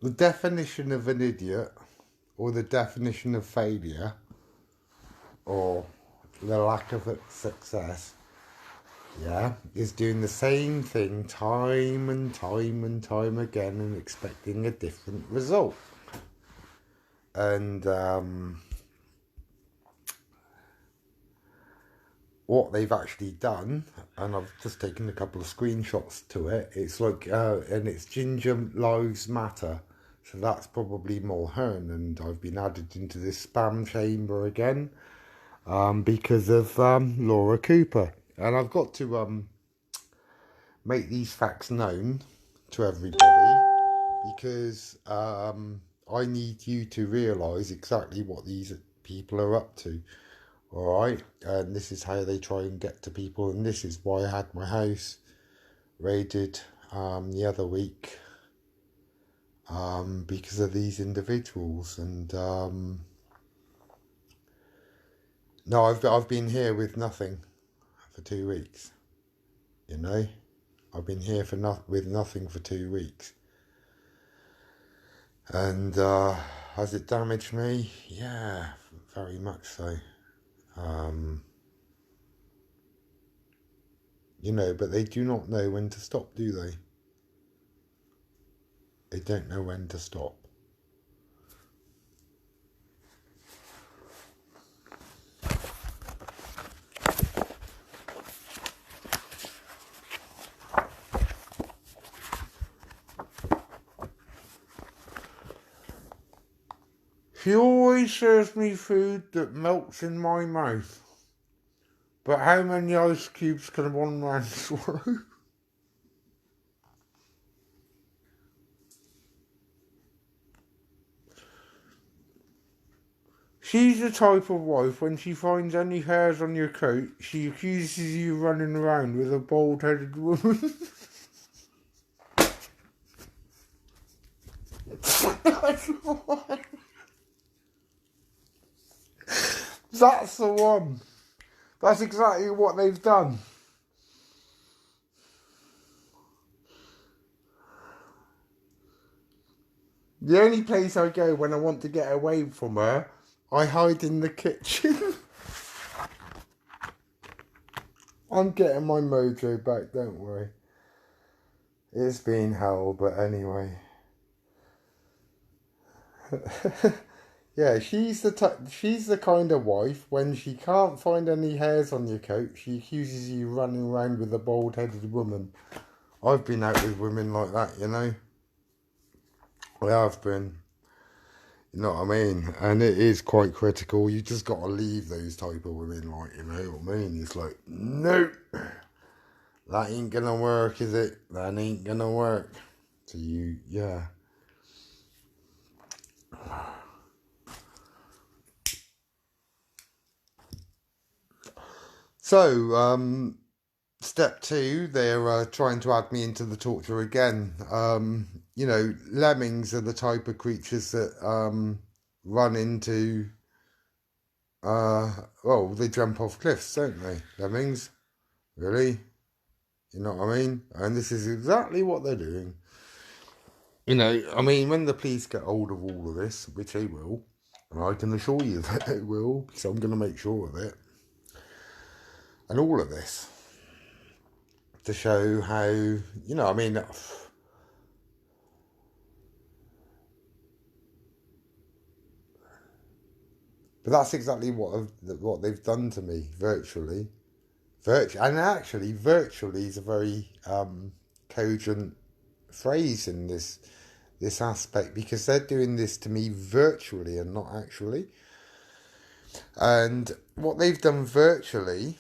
the definition of an idiot, or the definition of failure, or the lack of success, yeah, is doing the same thing time and time and time again and expecting a different result. And what they've actually done, and I've just taken a couple of screenshots to it, it's like, and it's Ginger Lives Matter. So that's probably Mulhern, and I've been added into this spam chamber again because of Laura Cooper. And I've got to make these facts known to everybody because I need you to realise exactly what these people are up to. Alright, and this is how they try and get to people, and this is why I had my house raided the other week because of these individuals. And no, I've been here with nothing for 2 weeks. You know, I've been here with nothing for 2 weeks, and has it damaged me? Yeah, very much so. You know, but they do not know when to stop, do they? They don't know when to stop. She always serves me food that melts in my mouth. But how many ice cubes can one man swallow? She's the type of wife, when she finds any hairs on your coat, she accuses you of running around with a bald-headed woman. That's the one. That's the one. That's exactly what they've done. The only place I go when I want to get away from her, I hide in the kitchen. I'm getting my mojo back, don't worry. It's been hell, but anyway. Yeah, she's the kind of wife, when she can't find any hairs on your coat, she accuses you of running around with a bald-headed woman. I've been out with women like that, you know. I have been. You know what I mean? And it is quite critical. You just got to leave those type of women, like, you know what I mean? It's like, nope, that ain't gonna work, is it? That ain't gonna work. So you, yeah. So, step 2, they're trying to add me into the torture again. You know, lemmings are the type of creatures that run into, well, they jump off cliffs, don't they? Lemmings? Really? You know what I mean? And this is exactly what they're doing. You know, I mean, when the police get hold of all of this, which they will, and I can assure you that they will, because I'm going to make sure of it, and all of this, to show how, you know, I mean, but that's exactly what they've done to me, virtually. And actually, virtually is a very cogent phrase in this aspect, because they're doing this to me virtually and not actually. And what they've done virtually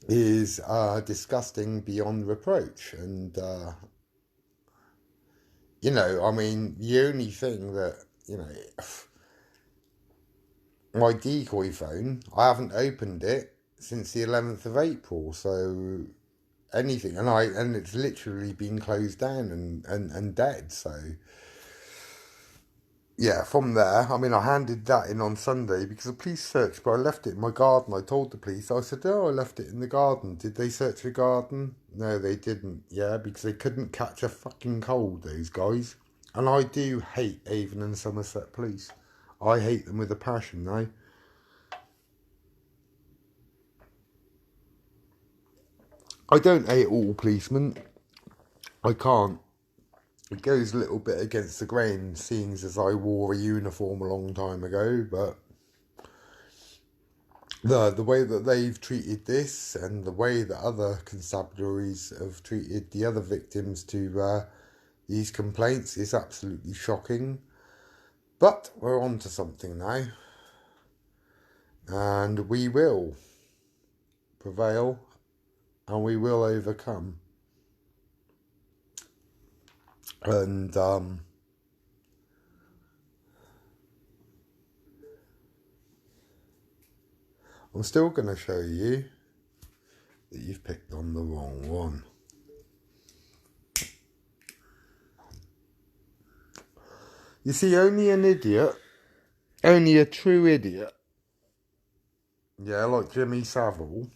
is disgusting beyond reproach. And, you know, I mean, the only thing that, you know, my decoy phone, I haven't opened it since the 11th of April. So anything, and it's literally been closed down and dead. So yeah, from there, I mean, I handed that in on Sunday because the police searched, but I left it in my garden. I told the police, I said, oh, I left it in the garden. Did they search the garden? No, they didn't. Yeah, because they couldn't catch a fucking cold, those guys. And I do hate Avon and Somerset police. I hate them with a passion now. I don't hate all policemen. I can't. It goes a little bit against the grain, seeing as I wore a uniform a long time ago, but the way that they've treated this and the way that other constabularies have treated the other victims to these complaints is absolutely shocking. But we're on to something now, and we will prevail and we will overcome. And I'm still going to show you that you've picked on the wrong one. You see, only an idiot, only a true idiot, yeah, like Jimmy Savile,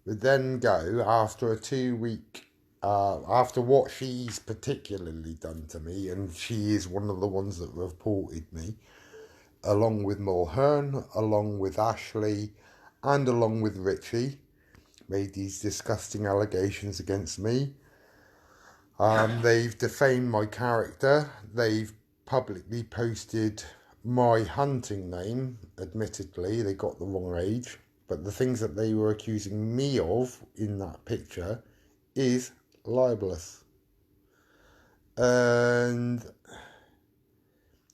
would then go after a 2-week, after what she's particularly done to me, and she is one of the ones that reported me, along with Mulhern, along with Ashley, and along with Richie, made these disgusting allegations against me. They've defamed my character. They've publicly posted my hunting name. Admittedly, they got the wrong age. But the things that they were accusing me of in that picture is libelous. And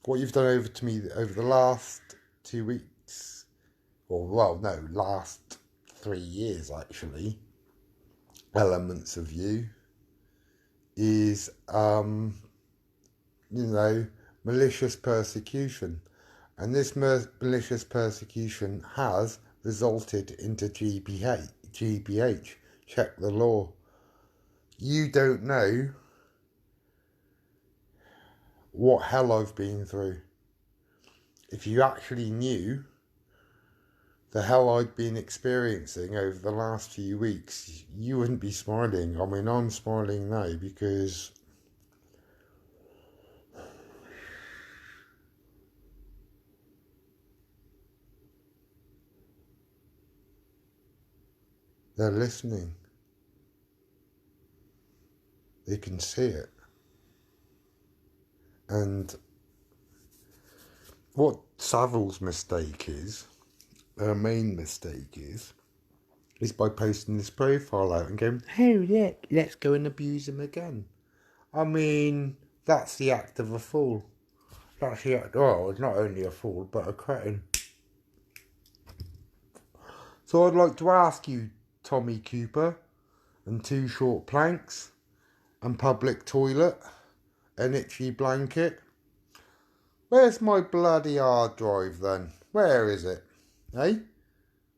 what you've done over to me over the last 2 weeks, or well, no, last 3 years actually, elements of you, is, malicious persecution. And this malicious persecution has resulted into GBH. Check the law. You don't know what hell I've been through. If you actually knew the hell I'd been experiencing over the last few weeks, you wouldn't be smiling. I mean, I'm smiling now because they're listening. They can see it. And what Savile's mistake is, her main mistake is by posting this profile out and going, oh, let's go and abuse him again. I mean, that's the act of a fool. That's the act, well, not only a fool, but a cretin. So I'd like to ask you, Tommy Cooper, and Two Short Planks, and Public Toilet, an Itchy Blanket, where's my bloody hard drive then? Where is it? Eh?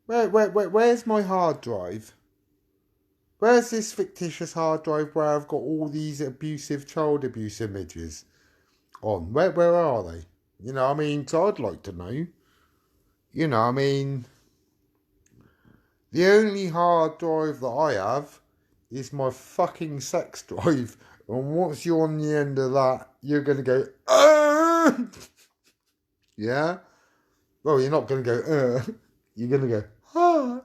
Where's my hard drive? Where's this fictitious hard drive where I've got all these child abuse images on? Where are they? You know, I mean, so I'd like to know. You know, I mean, the only hard drive that I have is my fucking sex drive. And once you're on the end of that, you're going to go, yeah? Well, you're not going to go, You're going to go, ah.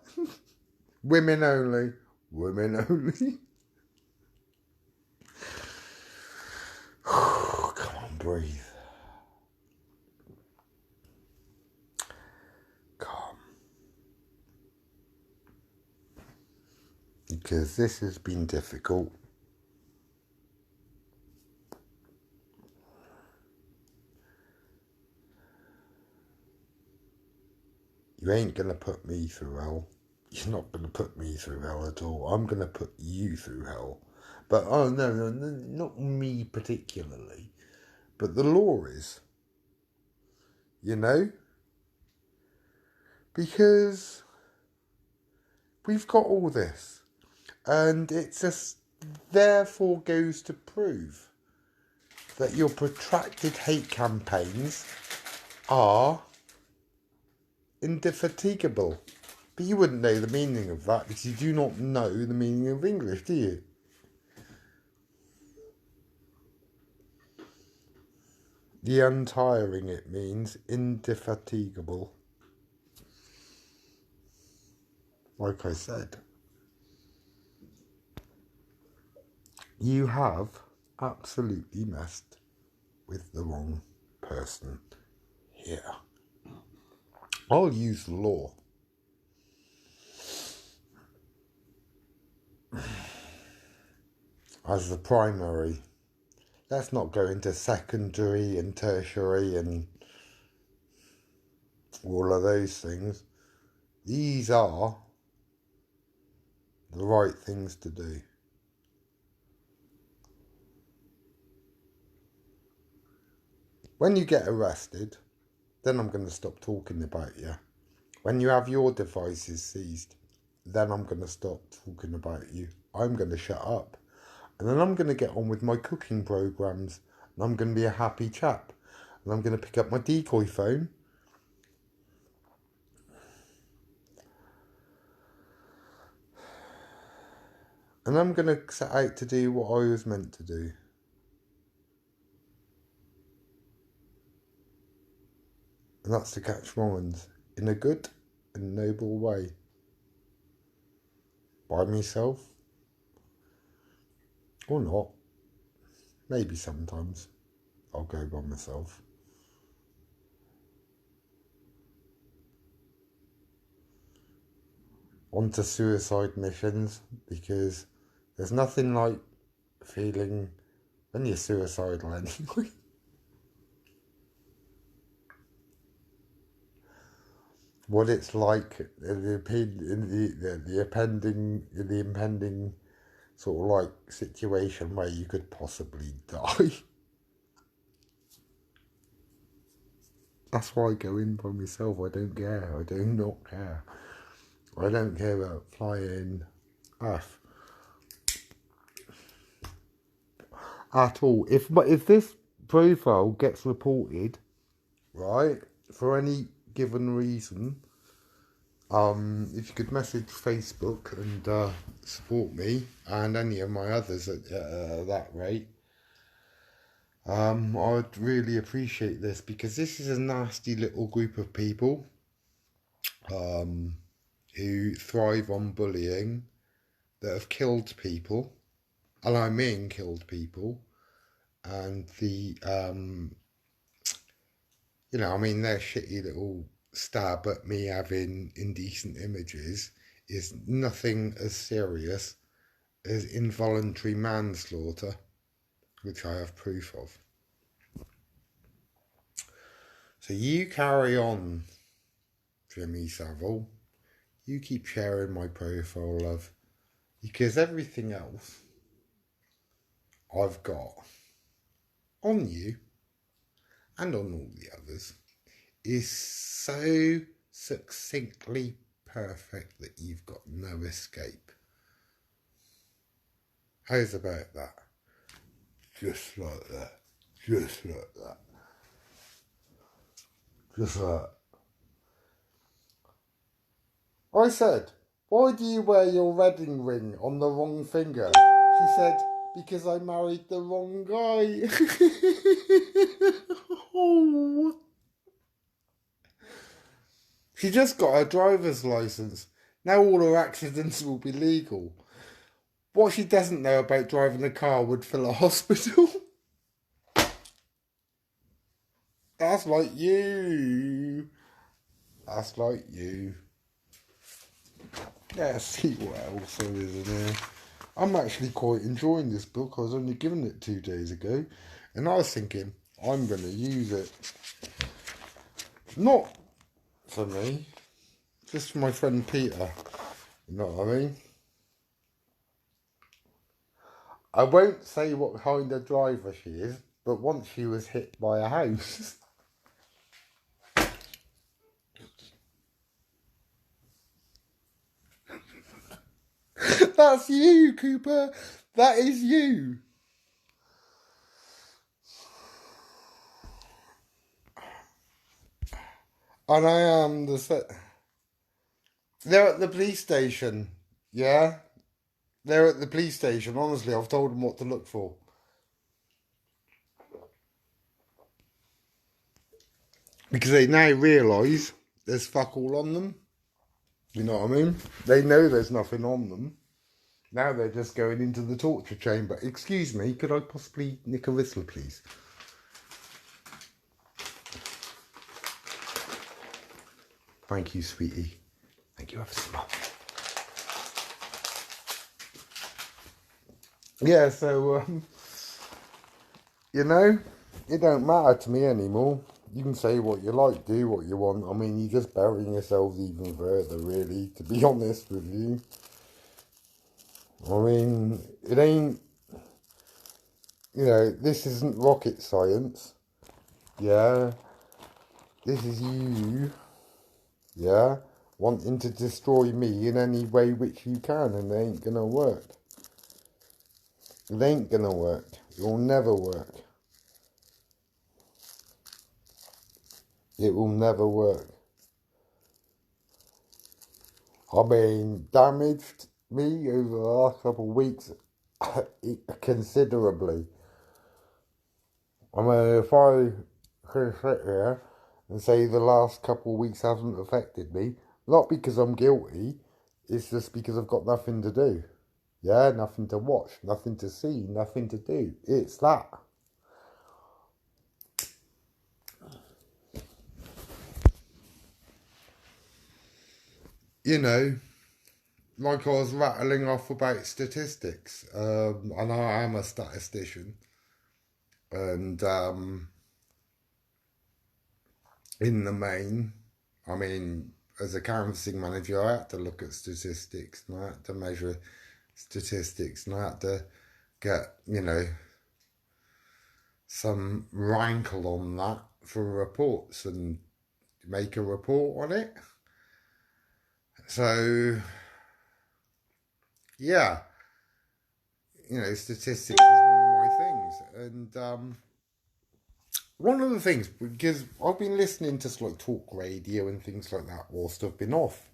Women only. Women only. Come on, breathe. Calm. Because this has been difficult. You ain't going to put me through hell. You're not going to put me through hell at all. I'm going to put you through hell. But, oh, no, not me particularly. But the law is. You know? Because we've got all this. And it just therefore goes to prove that your protracted hate campaigns are indefatigable. But you wouldn't know the meaning of that because you do not know the meaning of English, do you? The untiring, it means indefatigable. Like I said, you have absolutely messed with the wrong person here. I'll use the law. As the primary. Let's not go into secondary and tertiary and all of those things. These are the right things to do. When you get arrested, then I'm going to stop talking about you. When you have your devices seized, then I'm going to stop talking about you. I'm going to shut up. And then I'm going to get on with my cooking programs. And I'm going to be a happy chap. And I'm going to pick up my decoy phone. And I'm going to set out to do what I was meant to do. And that's to catch Morons in a good and noble way. By myself. Or not. Maybe sometimes I'll go by myself. On to suicide missions, because there's nothing like feeling when you're suicidal anyway. What it's like, the impending sort of like situation where you could possibly die. That's why I go in by myself. I don't care. I do not care. I don't care about flying F at all. If this profile gets reported, right, for any given reason, if you could message Facebook and support me and any of my others at that rate, I'd really appreciate this, because this is a nasty little group of people who thrive on bullying, that have killed people, and I mean killed people, and their shitty little stab at me having indecent images is nothing as serious as involuntary manslaughter, which I have proof of. So you carry on, Jimmy Savile. You keep sharing my profile, love, because everything else I've got on you and on all the others is so succinctly perfect that you've got no escape. How's about that? Just like that. Just like that. Just like that. I said, why do you wear your wedding ring on the wrong finger? She said, because I married the wrong guy. Oh. She just got her driver's license. Now all her accidents will be legal. What she doesn't know about driving a car would fill a hospital. That's like you. That's like you. Let's see what else there is in here. I'm actually quite enjoying this book. I was only given it 2 days ago, and I was thinking, I'm going to use it. Not for me, just for my friend Peter. You know what I mean? I won't say what kind of driver she is, but once she was hit by a house. That's you, Cooper. That is you. And I am they're at the police station. Yeah? They're at the police station. Honestly, I've told them what to look for. Because they now realise there's fuck all on them. You know what I mean? They know there's nothing on them. Now they're just going into the torture chamber. Excuse me, could I possibly nick a whistle, please? Thank you, sweetie. Thank you ever so much. Yeah, so, you know, it don't matter to me anymore. You can say what you like, do what you want. I mean, you're just burying yourselves even further, really, to be honest with you. I mean, it ain't, you know, this isn't rocket science. Yeah, this is you, yeah, wanting to destroy me in any way which you can, and it ain't gonna work. It ain't gonna work. It will never work. It will never work. I mean, damaged me over the last couple of weeks considerably. I mean, if I could sit here and say the last couple of weeks hasn't affected me, not because I'm guilty, it's just because I've got nothing to do. Yeah, nothing to watch, nothing to see, nothing to do. It's that. You know, like I was rattling off about statistics, and I am a statistician, and in the main, I mean, as a canvassing manager, I had to look at statistics, and I had to measure statistics, and I had to get, you know, some rankle on that for reports and make a report on it. So, yeah, you know, statistics is one of my things. And one of the things, because I've been listening to like talk radio and things like that whilst I've been off.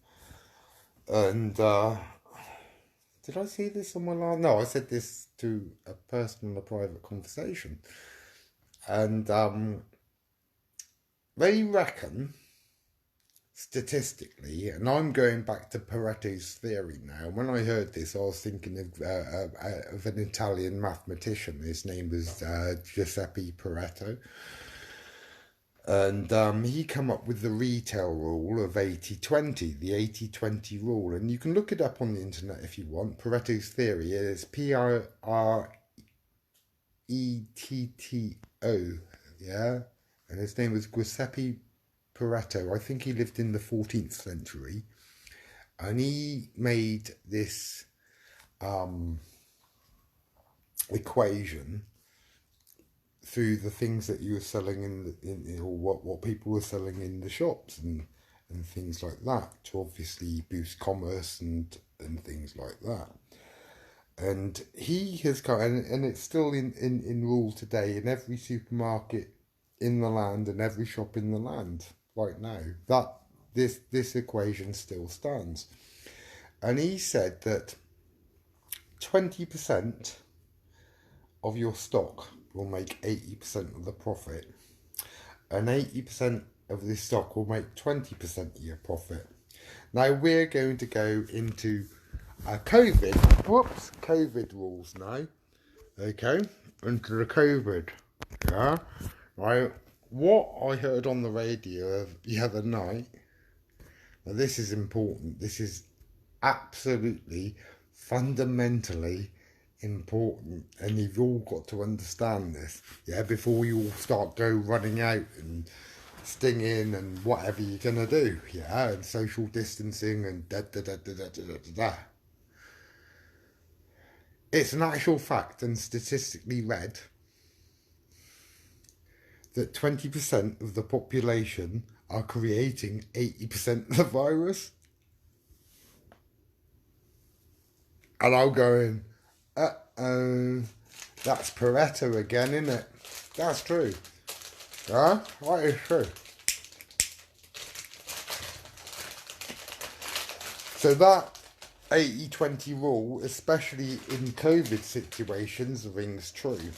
And did I say this on my last? No, I said this to a person in a private conversation. And they reckon, statistically, and I'm going back to Pareto's theory now. When I heard this, I was thinking of an Italian mathematician. His name was Giuseppe Pareto. And he came up with the retail rule of 80-20, the 80-20 rule. And you can look it up on the internet if you want. Pareto's theory is P-R-E-T-T-O, yeah? And his name was Giuseppe Pareto. I think he lived in the 14th century. And he made this equation through the things that you were selling or what people were selling in the shops and things like that to obviously boost commerce and things like that. And he has got, and it's still in rule today in every supermarket in the land and every shop in the land right now. That this equation still stands. And he said that 20% of your stock will make 80% of the profit, and 80% of this stock will make 20% of your profit. Now we're going to go into COVID rules now, okay, into the COVID, yeah. Right, what I heard on the radio the other night, now this is important, this is absolutely, fundamentally important, and you've all got to understand this, yeah, before you all start running out and stinging and whatever you're gonna do, yeah, and social distancing and da da da da da da da da. It's an actual fact and statistically read that 20% of the population are creating 80% of the virus. And I'm going, that's Pareto again, isn't it? That's true. Yeah, that is true. So that 80-20 rule, especially in COVID situations, rings true.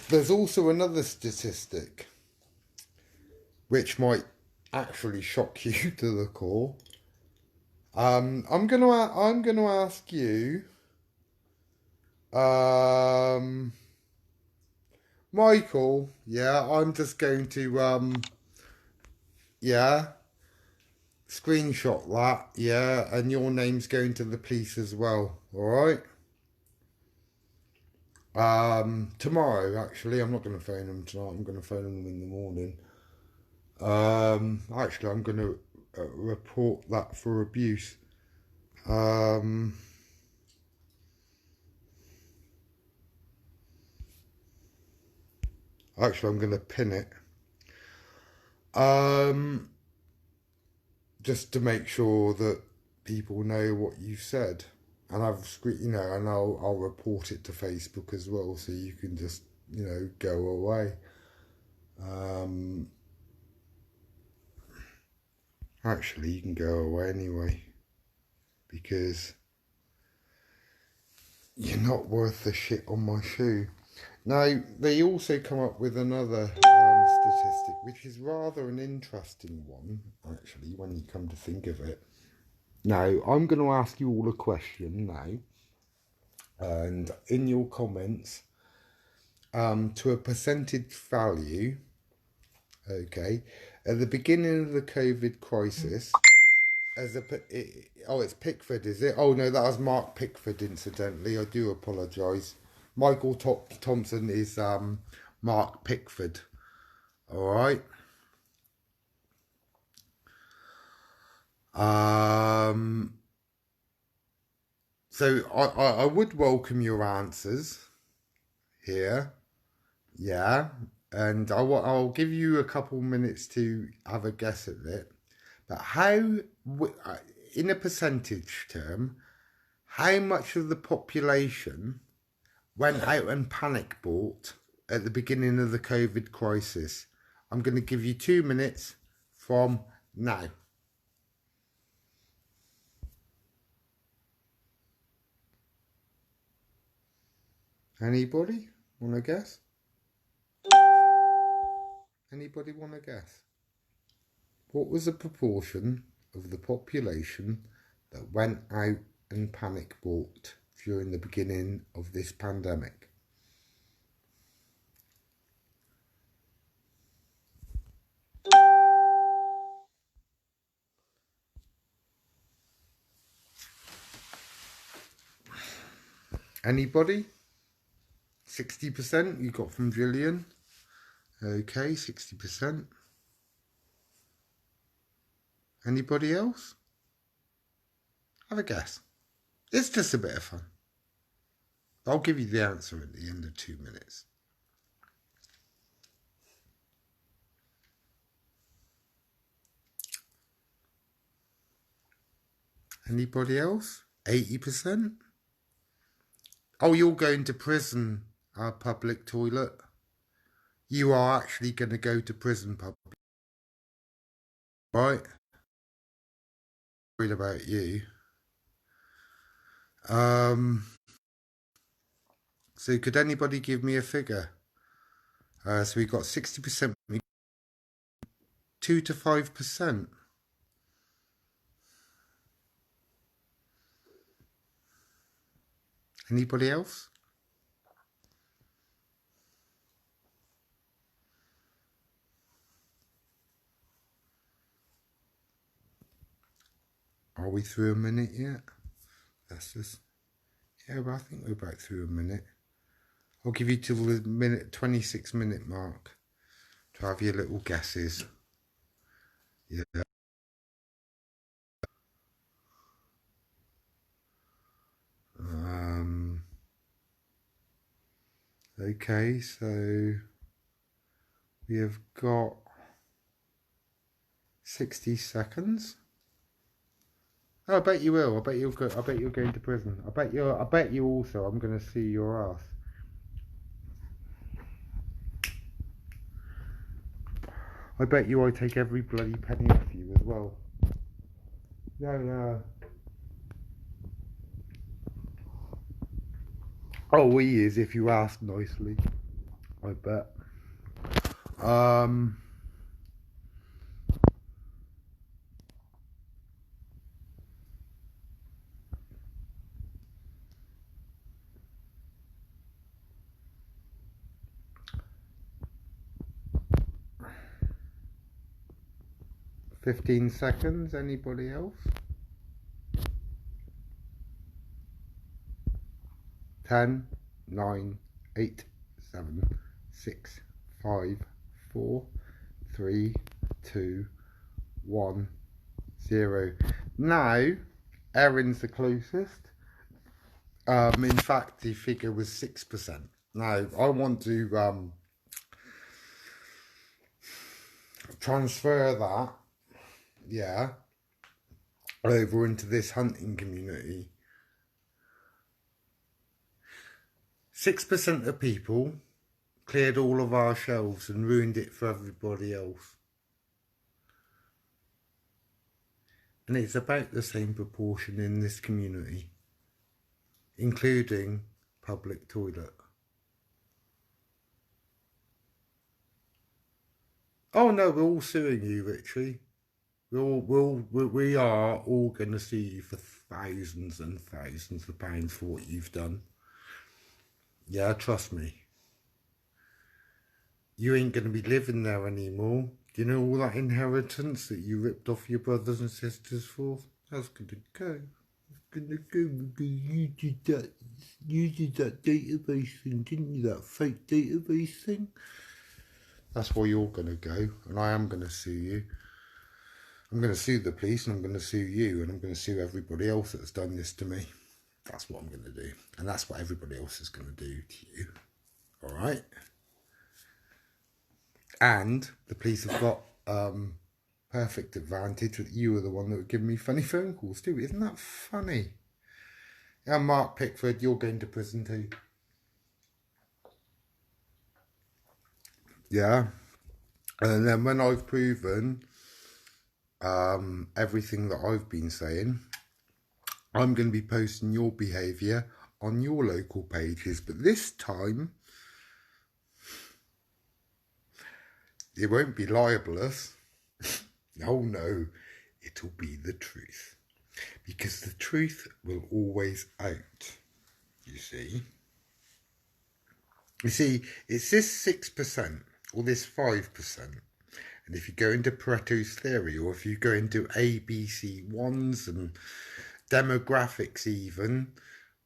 There's also another statistic which might actually shock you to the core. I'm gonna ask you, Michael. Yeah, I'm just going to yeah, screenshot that. Yeah, and your name's going to the police as well. All right. Tomorrow, actually, I'm not going to phone them tonight. I'm going to phone them in the morning. Actually, I'm going to report that for abuse. Actually, I'm going to pin it. Just to make sure that people know what you said, and and I'll report it to Facebook as well, so you can just go away. Actually, you can go away anyway, because you're not worth the shit on my shoe. Now, they also come up with another statistic, which is rather an interesting one, actually, when you come to think of it. Now, I'm going to ask you all a question now, and in your comments, to a percentage value, okay, at the beginning of the COVID crisis, it's Pickford, is it? Oh no, that was Mark Pickford, incidentally. I do apologise. Michael Thompson is Mark Pickford. All right. So I would welcome your answers here. Yeah, and I'll give you a couple minutes to have a guess at it. But in a percentage term, how much of the population went out and panic bought at the beginning of the COVID crisis? I'm going to give you 2 minutes from now. Anybody want to guess? Anybody want to guess? What was the proportion of the population that went out and panic bought during the beginning of this pandemic? Anybody? 60% you got from Gillian. Okay, 60%. Anybody else? Have a guess. It's just a bit of fun. I'll give you the answer at the end of 2 minutes. Anybody else? 80%? Oh, you're going to prison, public toilet. You are actually going to go to prison, public. Right? Worried about you. So could anybody give me a figure? So we got 60%, 2 to 5%. Anybody else? Are we through a minute yet? That's just... Yeah, but I think we're about through a minute. I'll give you till the 26-minute mark to have your little guesses. Yeah. Okay, so we have got 60 seconds. Oh, I bet you will. I bet you're going to prison. I bet you also. I'm going to see your ass. I bet you I take every bloody penny off you as well. No. Oh, he is if you ask nicely. I bet. 15 seconds. Anybody else? 10, 9, 8, 7, 6, 5, 4, 3, 2, 1, 0. Now, Erin's the closest. In fact, the figure was 6%. Now, I want to transfer that, yeah, over into this hunting community. 6% of people cleared all of our shelves and ruined it for everybody else. And it's about the same proportion in this community, including public toilet. Oh no, we're all suing you, Richie. We are all going to sue you for thousands and thousands of pounds for what you've done. Yeah, trust me. You ain't going to be living there anymore. Do you know all that inheritance that you ripped off your brothers and sisters for? That's going to go. It's going to go because you did that database thing, didn't you? That fake database thing. That's why you're going to go, and I am going to sue you. I'm going to sue the police, and I'm going to sue you, and I'm going to sue everybody else that's done this to me. That's what I'm going to do, and that's what everybody else is going to do to you. All right? And the police have got perfect advantage that you were the one that would give me funny phone calls too. Isn't that funny? Yeah, Mark Pickford, you're going to prison too. Yeah. And then when I've proven everything that I've been saying, I'm going to be posting your behaviour on your local pages. But this time, it won't be libelous. Oh no, it'll be the truth. Because the truth will always out, you see. You see, it's this 6% or this 5%. And if you go into Pareto's theory, or if you go into ABC1s and demographics even,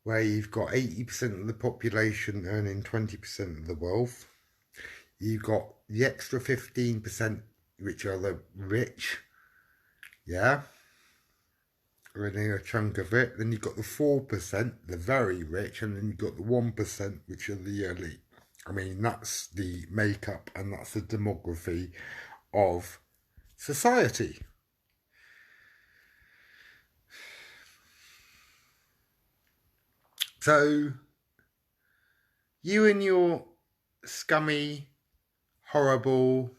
where you've got 80% of the population earning 20% of the wealth, you've got the extra 15%, which are the rich, yeah, earning a chunk of it. Then you've got the 4%, the very rich, and then you've got the 1%, which are the elite. I mean, that's the makeup and that's the demography of society. So, you and your scummy, horrible,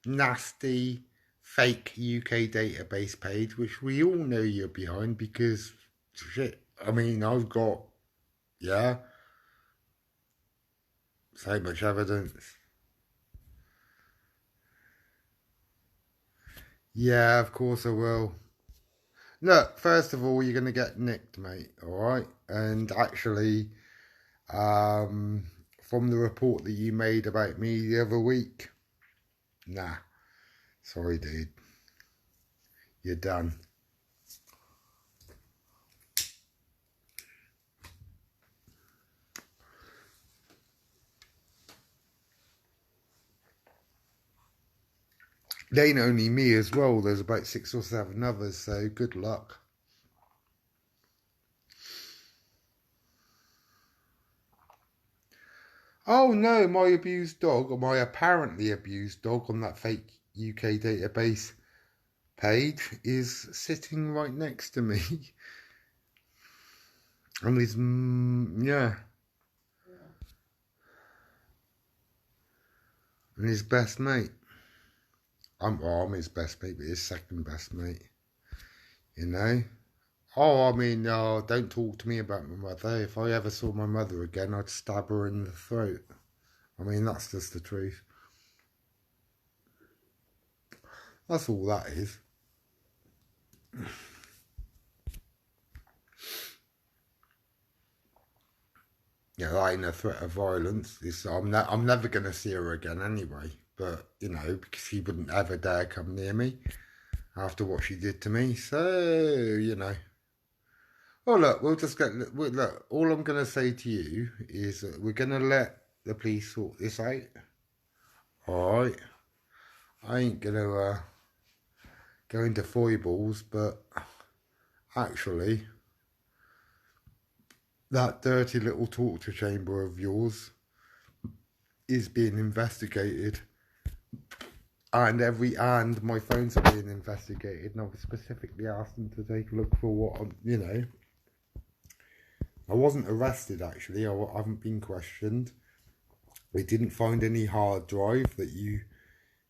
nasty, fake UK database page, which we all know you're behind because, shit, I mean, I've got, yeah, so much evidence. Yeah, of course I will. Look, first of all, you're going to get nicked, mate, alright? And actually, from the report that you made about me the other week, nah, sorry, dude. You're done. They ain't only me as well. There's about 6 or 7 others, so good luck. Oh no, my abused dog, or my apparently abused dog on that fake UK database page is sitting right next to me. And he's, yeah. And his best mate. I'm his best mate, but his second best mate. you know. Oh, I mean, don't talk to me about my mother. If I ever saw my mother again, I'd stab her in the throat. I mean, that's just the truth. That's all that is. Yeah, that ain't a threat of violence. I'm never going to see her again anyway. But, you know, because she wouldn't ever dare come near me after what she did to me. So, you know. Oh, look, look, all I'm going to say to you is that we're going to let the police sort this out. Alright? I ain't going to go into foibles, but actually, that dirty little torture chamber of yours is being investigated, and my phones are being investigated, and I've specifically asked them to take a look for what you know. I wasn't arrested actually. I haven't been questioned. They didn't find any hard drive that you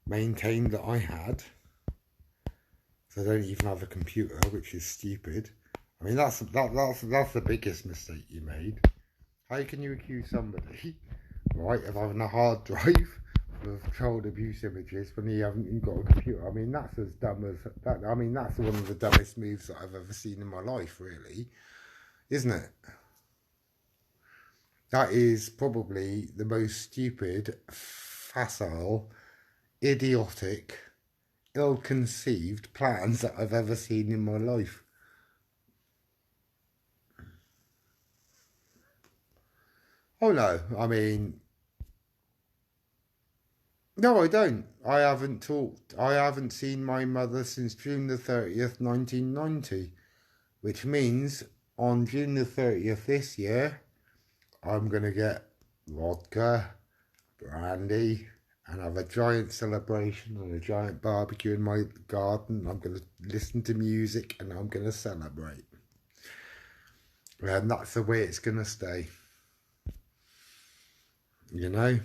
maintained that I had, so I don't even have a computer, which is stupid. I mean, that's the biggest mistake you made. How can you accuse somebody, right, of having a hard drive of child abuse images when you haven't even got a computer? I mean, that's as dumb as that. I mean, that's one of the dumbest moves that I've ever seen in my life, really, isn't it? That is probably the most stupid, facile, idiotic, ill-conceived plans that I've ever seen in my life. Oh no, I mean, no, I don't. I haven't seen my mother since June the 30th, 1990, which means on June the 30th this year, I'm going to get vodka, brandy, and have a giant celebration and a giant barbecue in my garden. I'm going to listen to music and I'm going to celebrate. And that's the way it's going to stay. You know?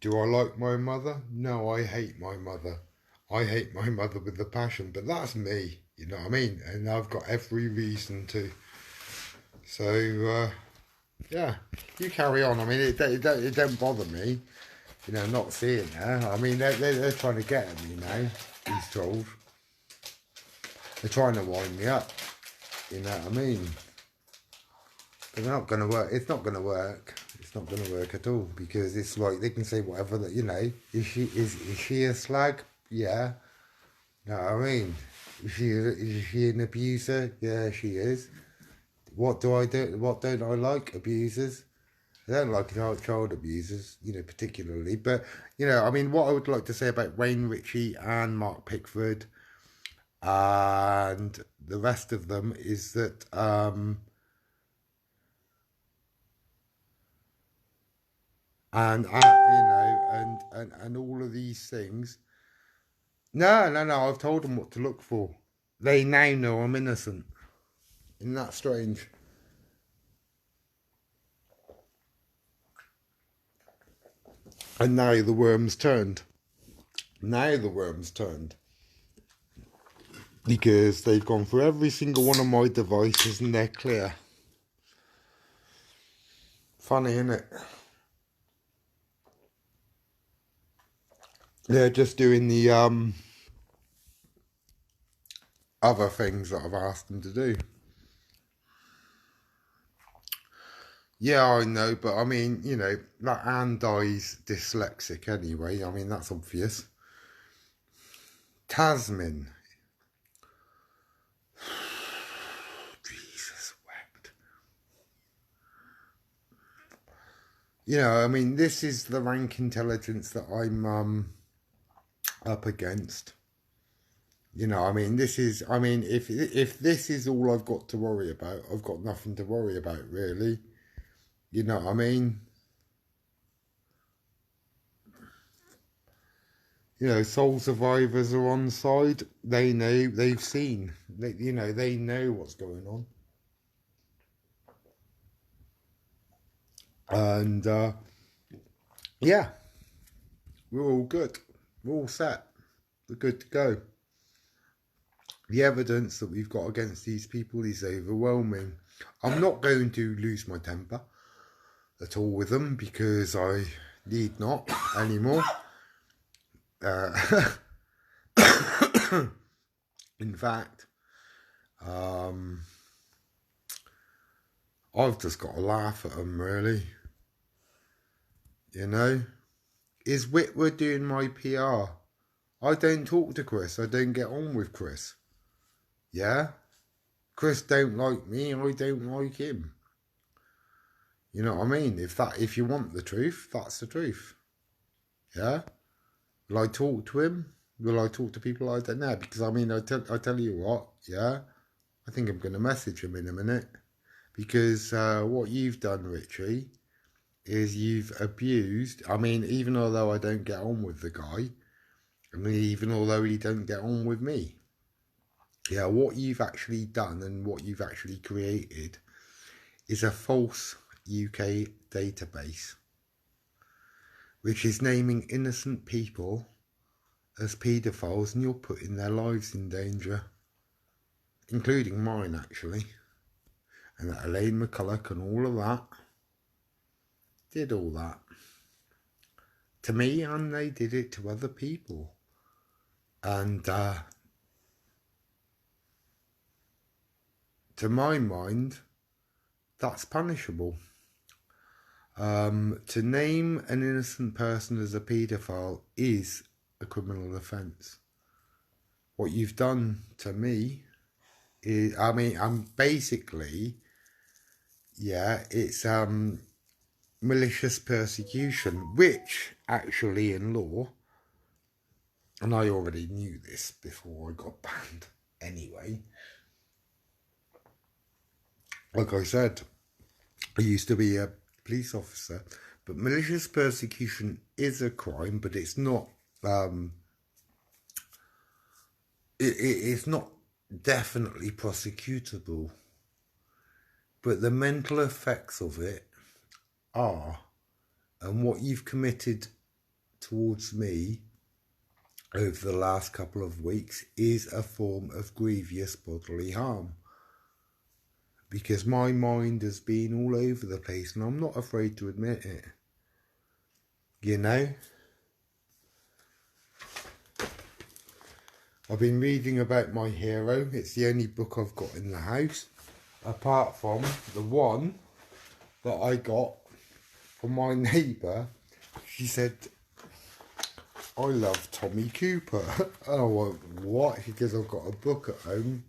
Do I like my mother? No, I hate my mother. I hate my mother with a passion, but that's me, you know what I mean? And I've got every reason to. So, yeah, you carry on. I mean, it don't bother me, you know, not seeing her. I mean, they're trying to get at me now, he's told. They're trying to wind me up, you know what I mean? But they're not going to work. It's not going to work. It's not going to work at all, because it's like they can say whatever that, you know. Is she a slag? Yeah. You know what I mean? Is she an abuser? Yeah, she is. What do I do? What don't I like? Abusers. I don't like child abusers, you know, particularly. But, you know, I mean, what I would like to say about Wayne Ritchie and Mark Pickford and the rest of them is that, you know, and all of these things. No, I've told them what to look for. They now know I'm innocent. Isn't that strange? And now the worm's turned. Now the worm's turned. Because they've gone through every single one of my devices and they're clear. Funny, isn't it? They're just doing the other things that I've asked them to do. Yeah, I know, but I mean, you know, that Anne Dye's dyslexic anyway. I mean, that's obvious. Tasmin. Jesus wept. You know, I mean, this is the rank intelligence that I'm up against. You know, I mean, this is, I mean, if this is all I've got to worry about, I've got nothing to worry about, really. You know what I mean? You know, soul survivors are on side. They know, they've seen. You know, they know what's going on. And, yeah, we're all good. We're all set. We're good to go. the evidence that we've got against these people is overwhelming. I'm not going to lose my temper at all with them because I need not anymore. In fact, I've just got to laugh at them, really. You know, is Whitworth doing my PR? I don't talk to Chris. I don't get on with Chris. Yeah? Chris don't like me. I don't like him. You know what I mean? If you want the truth, that's the truth. Yeah? Will I talk to him? Will I talk to people I don't know? Because I mean, I tell you what, yeah? I think I'm going to message him in a minute. Because what you've done, Richie, is you've abused. I mean, even although I don't get on with the guy, I mean, even although he don't get on with me, yeah, what you've actually done and what you've actually created is a false UK database, which is naming innocent people as paedophiles, and you're putting their lives in danger, including mine, actually. And that Elaine McCulloch and all of that did all that to me, and they did it to other people. And to my mind, that's punishable. To name an innocent person as a paedophile is a criminal offence. What you've done to me is, I mean, I'm basically, yeah, it's malicious persecution, which actually in law, and I already knew this before I got banned anyway. Like I said, I used to be a police officer, but malicious persecution is a crime, but it's not. It's not definitely prosecutable, but the mental effects of it are, and what you've committed towards me over the last couple of weeks is a form of grievous bodily harm. Because my mind has been all over the place, and I'm not afraid to admit it. You know? I've been reading about my hero. It's the only book I've got in the house, apart from the one that I got from my neighbour. She said, I love Tommy Cooper. And I went, what? She goes, I've got a book at home.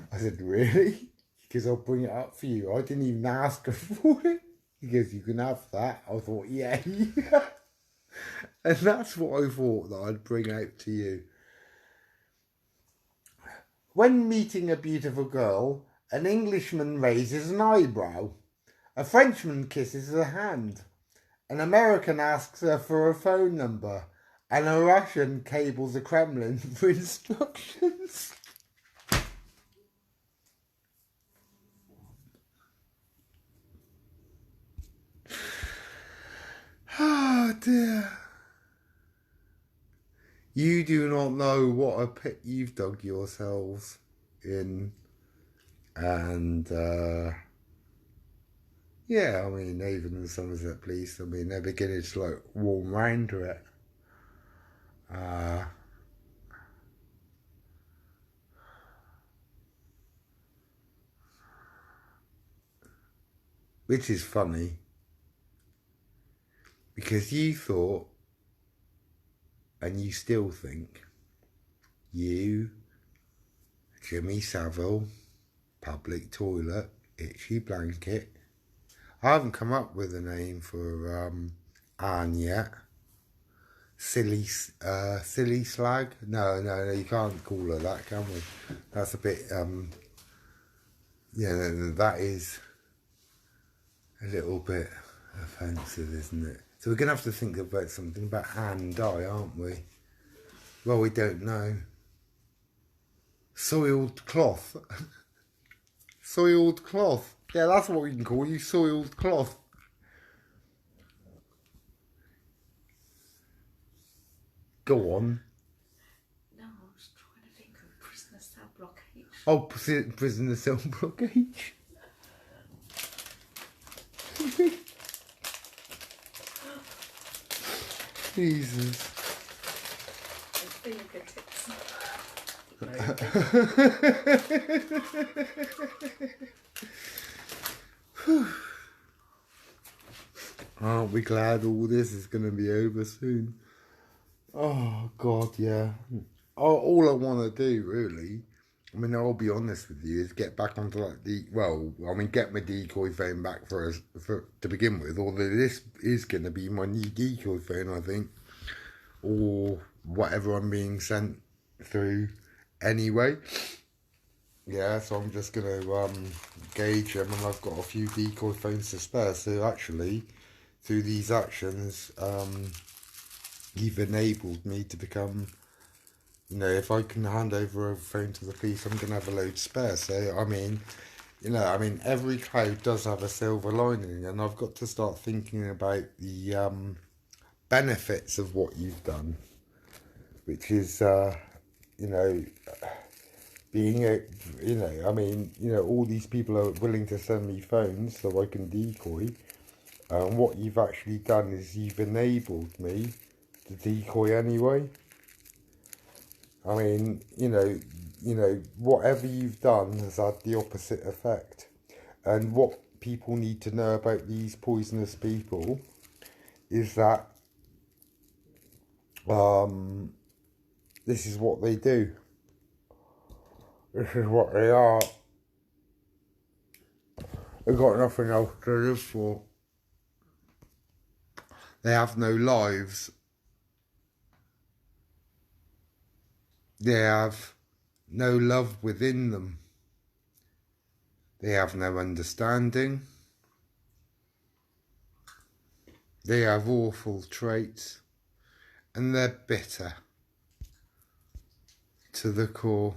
I said, really? She goes, I'll bring it up for you. I didn't even ask her for it. He goes, you can have that. I thought, yeah. And that's what I thought that I'd bring out to you. When meeting a beautiful girl, an Englishman raises an eyebrow. A Frenchman kisses her hand. An American asks her for a phone number. And a Russian cables the Kremlin for instructions. Oh dear. You do not know what a pit you've dug yourselves in. And yeah, I mean, Avon and Somerset Police, I mean, they're beginning to like warm round to it. Which is funny, because you thought, and you still think, you, Jimmy Savile, public toilet, itchy blanket. I haven't come up with a name for Anne yet. Silly slag? No, you can't call her that, can we? That's a bit, yeah, that is a little bit offensive, isn't it? So we're going to have to think about something about Anne Dye, aren't we? Well, we don't know. Soiled cloth. Soiled cloth. Yeah, that's what we can call you, soiled cloth. Go on. No, I was trying to think of a Christmas cell blockage. Oh, prisoner cell blockage. Jesus. Fingertips. Aren't we glad all this is going to be over soon? Oh, God, yeah. All I want to do, really, I mean, I'll be honest with you, is get back onto like get my decoy phone back for to begin with, although this is going to be my new decoy phone, I think, or whatever I'm being sent through anyway. Yeah, so I'm just going to gauge them, and I've got a few decoy phones to spare, so actually, through these actions, you've enabled me to become, you know, if I can hand over a phone to the police, I'm going to have a load spare. So, I mean, every cloud does have a silver lining, and I've got to start thinking about the benefits of what you've done, which is, being all these people are willing to send me phones so I can decoy. And what you've actually done is you've enabled me to decoy anyway. I mean, whatever you've done has had the opposite effect. And what people need to know about these poisonous people is that this is what they do. This is what they are. They've got nothing else to live for. They have no lives. They have no love within them. They have no understanding. They have awful traits. And they're bitter to the core.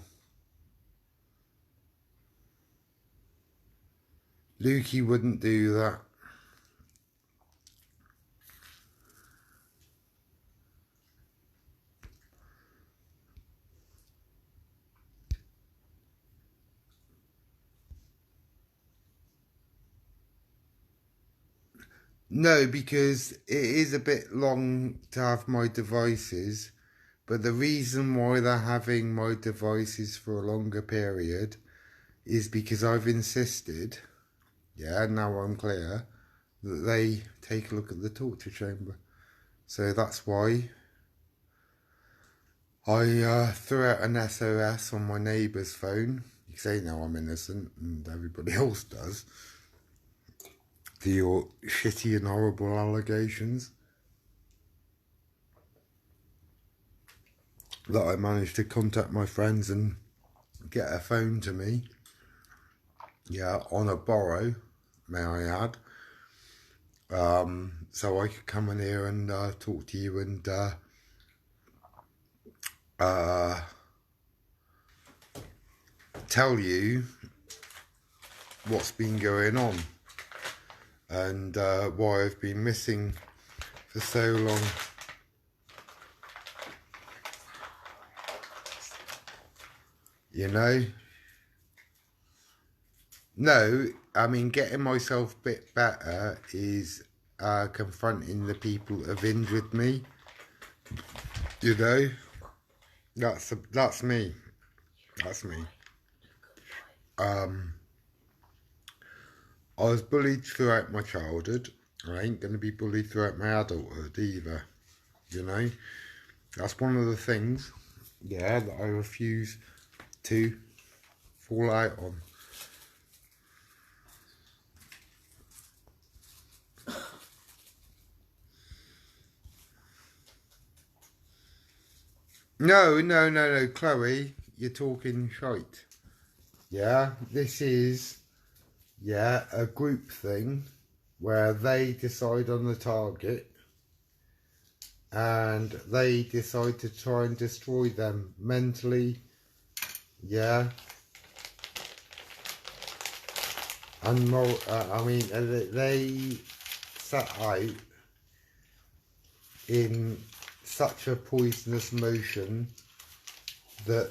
Lukey wouldn't do that. No, because it is a bit long to have my devices, but the reason why they're having my devices for a longer period is because I've insisted, now I'm clear, that they take a look at the torture chamber. So that's why I threw out an SOS on my neighbour's phone, because they know I'm innocent and everybody else does, to your shitty and horrible allegations that I managed to contact my friends and get a phone to me, on a borrow, may I add, so I could come in here and talk to you and tell you what's been going on and why I've been missing for so long. You know? No, I mean, getting myself a bit better is confronting the people that have injured me. You know? That's me. That's me. I was bullied throughout my childhood. I ain't going to be bullied throughout my adulthood either. You know? That's one of the things, that I refuse to fall out on. No, Chloe, you're talking shite. Yeah, this is, a group thing where they decide on the target and they decide to try and destroy them mentally, and they set out in such a poisonous motion that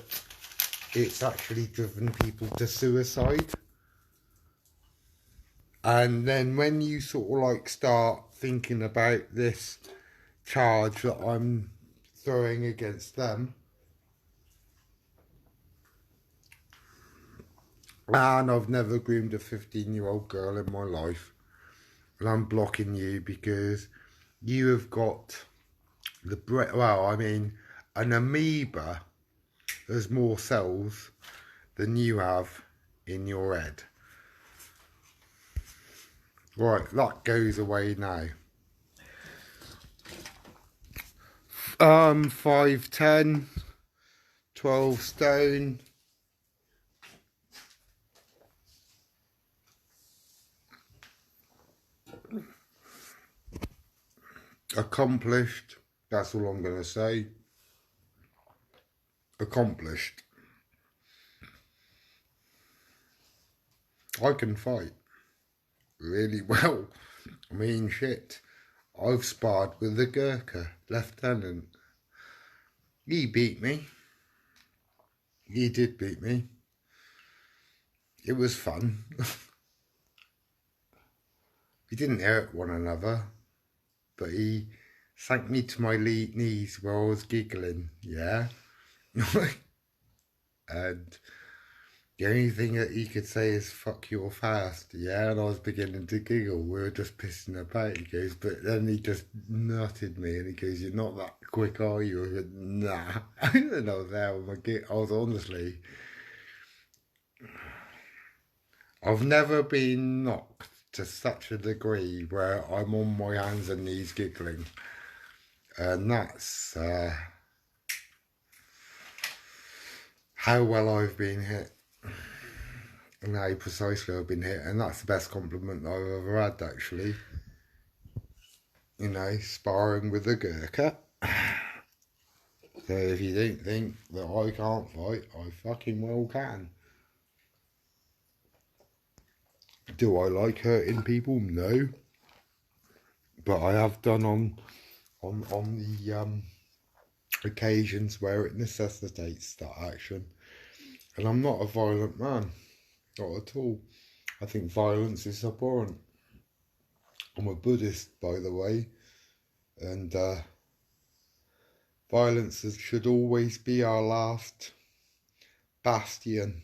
it's actually driven people to suicide. And then when you sort of like start thinking about this charge that I'm throwing against them, and I've never groomed a 15-year-old girl in my life, and I'm blocking you because you have got the well, I mean, an amoeba has more cells than you have in your head. Right, that goes away now. 5'10", 12 stone. Accomplished. That's all I'm going to say. Accomplished. I can fight really well. I mean, shit. I've sparred with the Gurkha lieutenant. He beat me. He did beat me. It was fun. We didn't hurt one another, but he sank me to my knees where I was giggling, yeah? And the only thing that he could say is, fuck you're fast, yeah? And I was beginning to giggle. We were just pissing about. He goes, but then he just nutted me and he goes, you're not that quick, are you? I said, nah. And I was there with my gig. I was honestly... I've never been knocked to such a degree where I'm on my hands and knees giggling. And that's how well I've been hit. And how precisely I've been hit. And that's the best compliment I've ever had, actually. You know, sparring with the Gurkha. So if you don't think that I can't fight, I fucking well can. Do I like hurting people? No. But I have done on the occasions where it necessitates that action. And I'm not a violent man. Not at all. I think violence is abhorrent. I'm a Buddhist, by the way. And violence should always be our last bastion.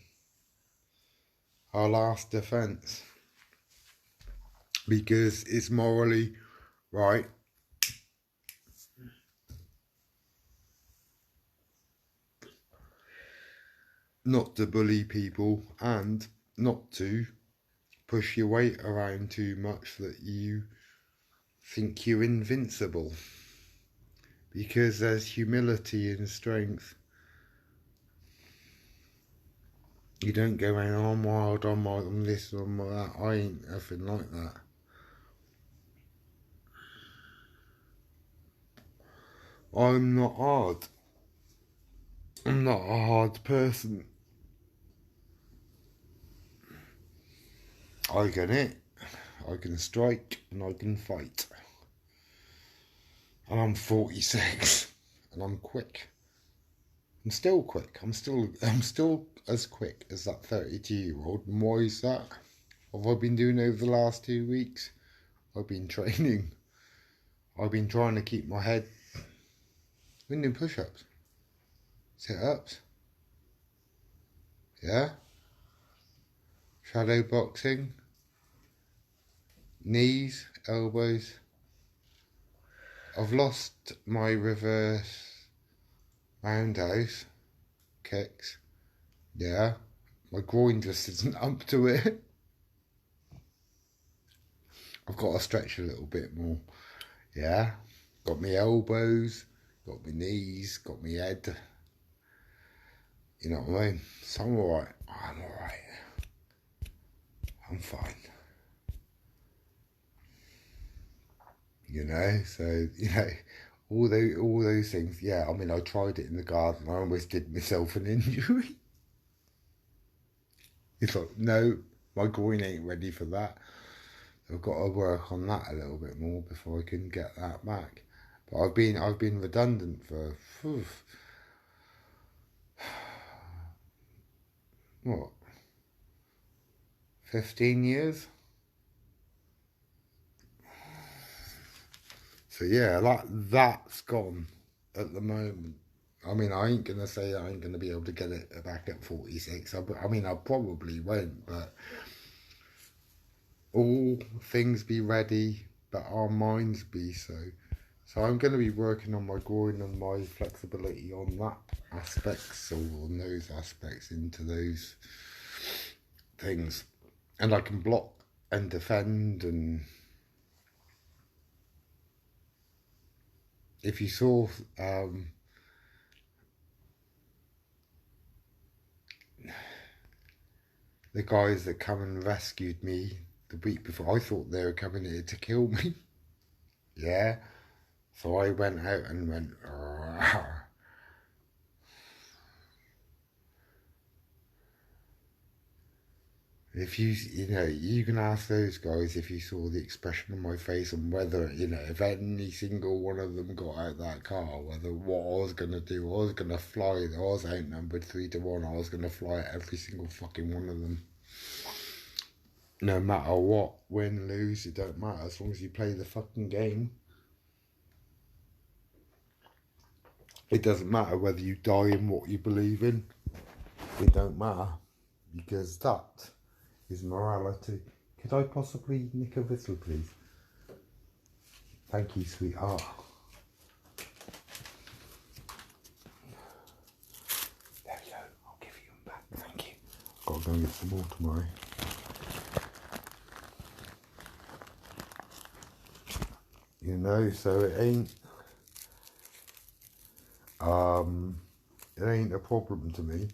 Our last defence. Because it's morally right not to bully people and not to push your weight around too much that you think you're invincible. Because there's humility and strength. You don't go around, oh, I'm wild, I'm this, I'm that. I ain't nothing like that. I'm not hard. I'm not a hard person. I can hit, I can strike, and I can fight. And I'm 46, and I'm quick. I'm still quick. I'm still as quick as that 32-year-old. And why is that? What have I been doing over the last 2 weeks? I've been training. I've been trying to keep my head. I've been doing push-ups, sit-ups. Yeah. Shadow boxing. Knees, elbows. I've lost my reverse roundhouse kicks. Yeah. My groin just isn't up to it. I've got to stretch a little bit more. Yeah. Got my elbows, got my knees, got my head. You know what I mean? So I'm alright. I'm alright. I'm fine. You know, so, you know, all those things. Yeah, I mean, I tried it in the garden. I almost did myself an injury. It's like, no, my groin ain't ready for that. I've got to work on that a little bit more before I can get that back. But I've been redundant for what, 15 years? So yeah, that's gone at the moment. I mean, I ain't gonna say I ain't gonna be able to get it back at 46. I mean, I probably won't, but all things be ready, but our minds be so. So I'm going to be working on my groin and my flexibility on that aspects, or on those aspects, into those things. And I can block and defend. And if you saw the guys that come and rescued me the week before, I thought they were coming here to kill me. Yeah. So I went out and went, "Argh." If you can ask those guys if you saw the expression on my face and whether, if any single one of them got out that car, whether what I was going to do, I was going to fly. I was outnumbered 3-1. I was going to fly at every single fucking one of them. No matter what, win, lose, it don't matter as long as you play the fucking game. It doesn't matter whether you die in what you believe in. It don't matter, because that is morality. Could I possibly nick a whistle, please? Thank you, sweetheart. There we go. I'll give you them back. Thank you. I've got to go and get some more tomorrow. So it ain't a problem to me.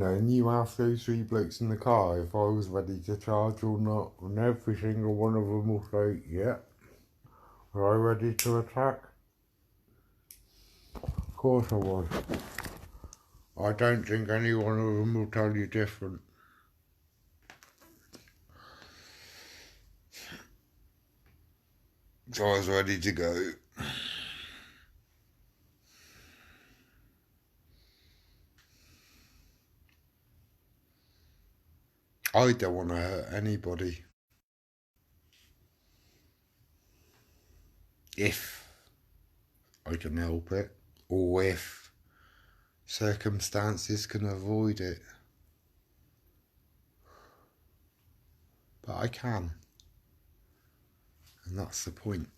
And you ask those 3 blokes in the car if I was ready to charge or not, and every single one of them will say, yeah. Are I ready to attack? Of course I was. I don't think any one of them will tell you different. So I was ready to go. I don't want to hurt anybody. If I can help it, or if circumstances can avoid it. But I can. And that's the point.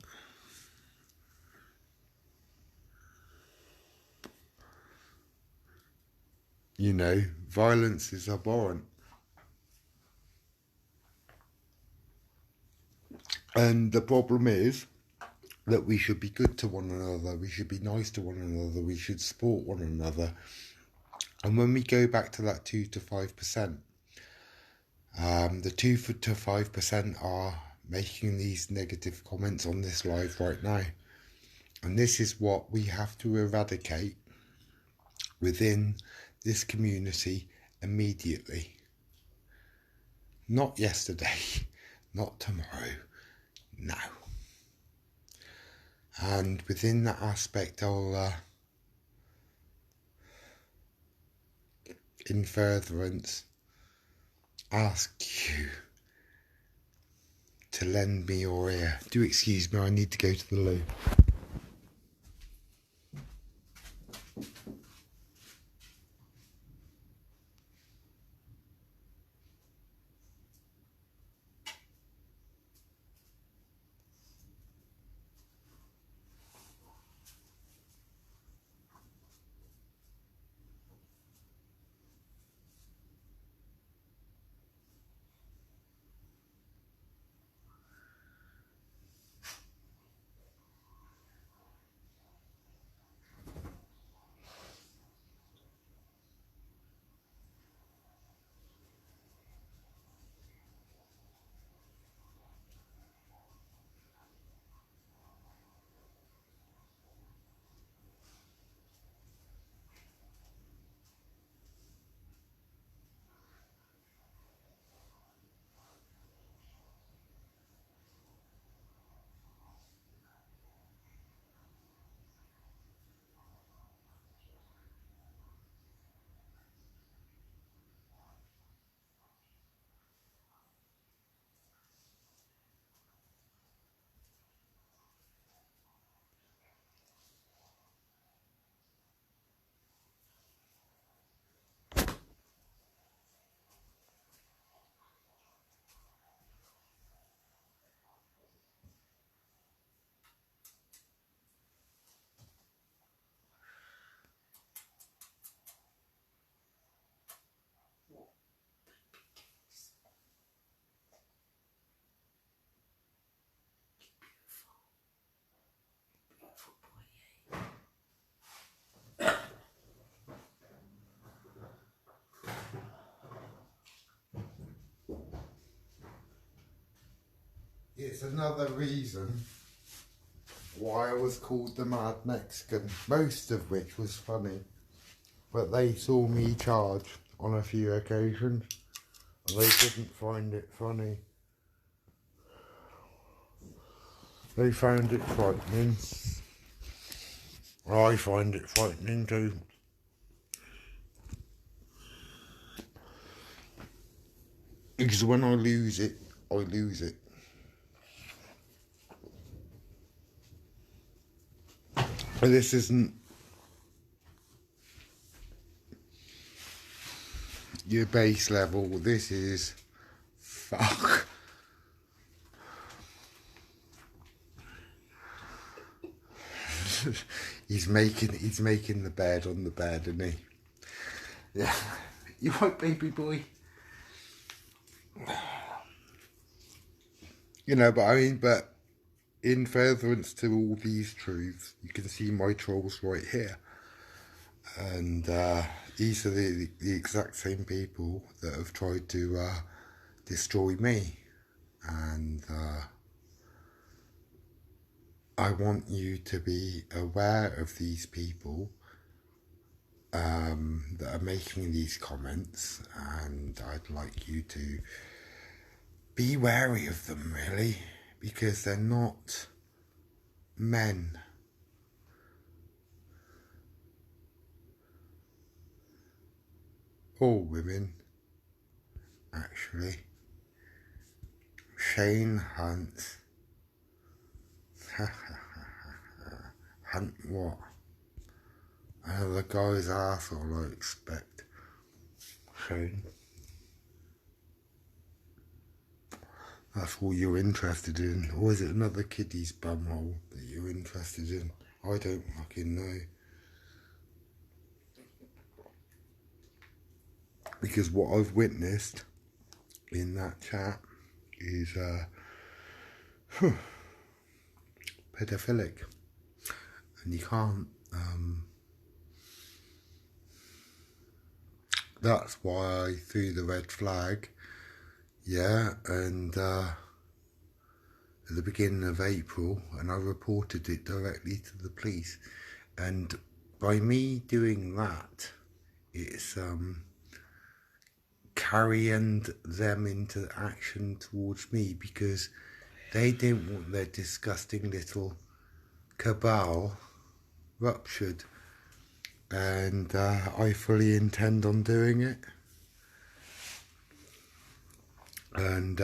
Violence is abhorrent. And the problem is that we should be good to one another, we should be nice to one another, we should support one another. And when we go back to that 2 to 5%, the 2 to 5% are making these negative comments on this live right now. And this is what we have to eradicate within this community immediately. Not yesterday, not tomorrow, now. And within that aspect, I'll, in furtherance, ask you to lend me your ear. Do excuse me, I need to go to the loo. it's another reason why I was called the Mad Mexican, most of which was funny. But they saw me charge on a few occasions, and they didn't find it funny. They found it frightening. I find it frightening too. Because when I lose it, I lose it. And this isn't your base level, this is fuck. he's making the bed on the bed, isn't he? Yeah. You right, baby boy? You know, but in furtherance to all these truths, you can see my trolls right here. And these are the exact same people that have tried to destroy me. And I want you to be aware of these people that are making these comments, and I'd like you to be wary of them, really, because they're not men. Or women, actually. Shane Hunt. Hunt what? Another guy's arsehole, I expect. Shane. That's all you're interested in. Or is it another kiddie's bumhole that you're interested in? I don't fucking know. Because what I've witnessed in that chat is pedophilic. And you can't... that's why I threw the red flag. Yeah, and at the beginning of April, and I reported it directly to the police. And by me doing that, it's carrying them into action towards me, because they didn't want their disgusting little cabal ruptured. And I fully intend on doing it. And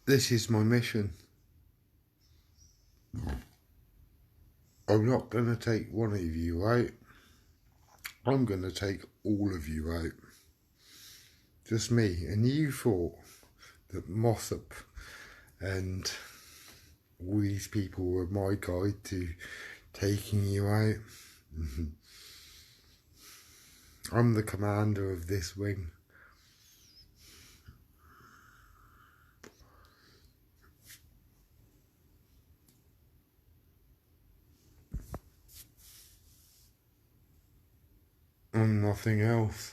this is my mission. I'm not going to take one of you out. I'm going to take all of you out. Just me. And you thought that Mossop and all these people were my guide to taking you out. I'm the commander of this wing. I'm nothing else.